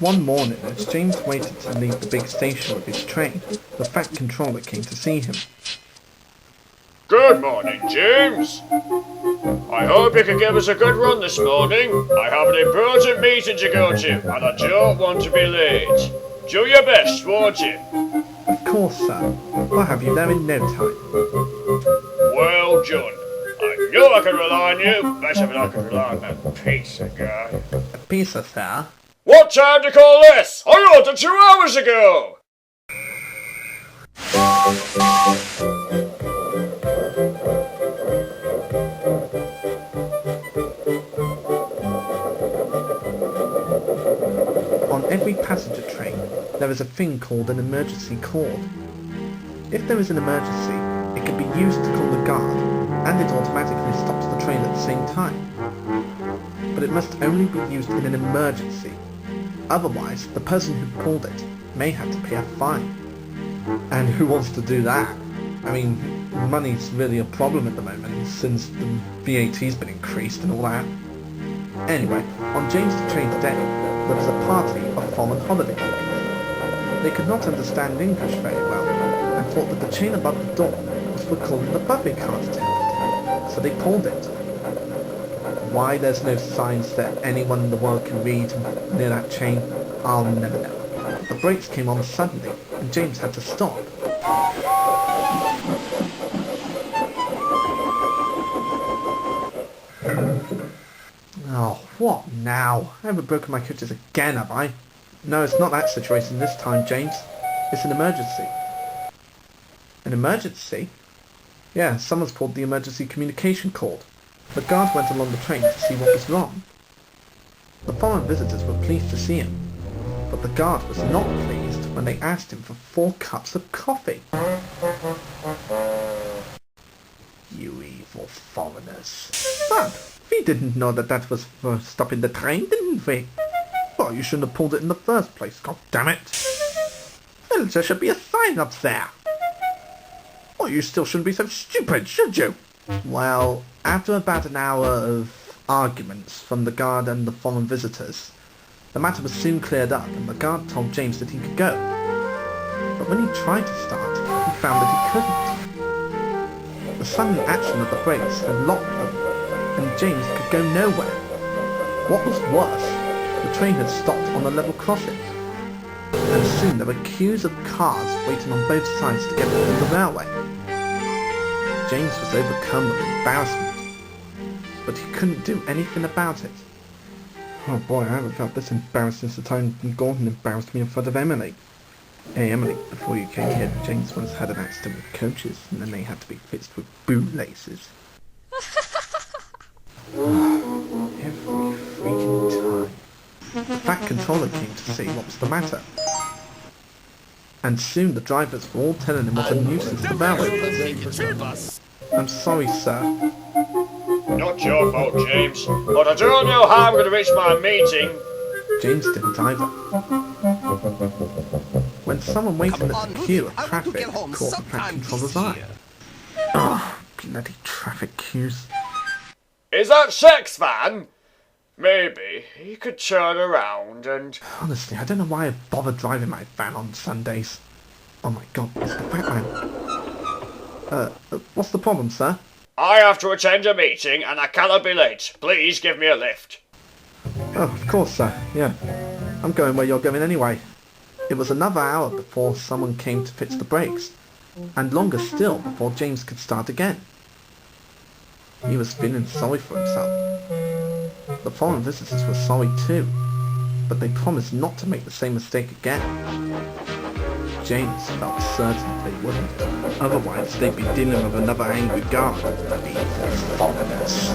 One morning, as James waited to leave the big station with his train, the Fat Controller came to see him. Good morning, James. I hope you can give us a good run this morning. I have an important meeting to go to, and I don't want to be late. Do your best, won't you? Of course, sir. I'll have you there in no time. Well done. I knew I could rely on you, better than I could rely on that pizza guy. A pizza, sir? What time do you call this? I ordered 2 hours ago! On every passenger train, there is a thing called an emergency cord. If there is an emergency, it can be used to call the guard, and it automatically stops the train at the same time. But it must only be used in an emergency. Otherwise, the person who called it may have to pay a fine. And who wants to do that? I mean, money's really a problem at the moment since the VAT's been increased and all that. Anyway, on James the Train's day, there was a party of foreign holiday makers. They could not understand English very well, and thought that the chain above the door was for calling the buffet cart attendant, so they pulled it. Why there's no signs that anyone in the world can read near that chain, I'll never know. The brakes came on suddenly, and James had to stop. Oh, what now? I haven't broken my coaches again, have I? No, it's not that situation this time, James. It's an emergency. An emergency? Yeah, someone's called the emergency communication cord. The guard went along the train to see what was wrong. The foreign visitors were pleased to see him, but the guard was not pleased when they asked him for 4 cups of coffee. You evil foreigners. But we didn't know that was for stopping the train, didn't we? Well, you shouldn't have pulled it in the first place, god damn it. Well, there should be a sign up there. Well, you still shouldn't be so stupid, should you? Well, after about an hour of arguments from the guard and the foreign visitors, the matter was soon cleared up and the guard told James that he could go. But when he tried to start, he found that he couldn't. The sudden action of the brakes had locked them, and James could go nowhere. What was worse, the train had stopped on a level crossing, and soon there were queues of cars waiting on both sides to get to the railway. James was overcome with embarrassment, but he couldn't do anything about it. Oh boy, I haven't felt this embarrassed since the time Gordon embarrassed me in front of Emily. Hey Emily, before you came here, James once had an accident with coaches, and then they had to be fixed with bootlaces. Every freaking time. The Fat Controller came to see what was the matter. And soon the drivers were all telling him what a nuisance the railway was. I'm sorry, sir. Not your fault, James, but I don't know how I'm going to reach my meeting. James didn't either. When someone waiting at the queue of traffic caught the Fat Controller's eye. Oh, bloody traffic queues. Is that Sex Van? Maybe he could turn around and... Honestly, I don't know why I bother driving my van on Sundays. Oh my god, it's the Fat Man. What's the problem, sir? I have to attend a meeting and I cannot be late. Please give me a lift. Oh, of course, sir. Yeah. I'm going where you're going anyway. It was another hour before someone came to fix the brakes, and longer still before James could start again. He was feeling sorry for himself. The foreign visitors were sorry too, but they promised not to make the same mistake again. James felt certain they wouldn't, otherwise they'd be dealing with another angry guard. Evil foreigners.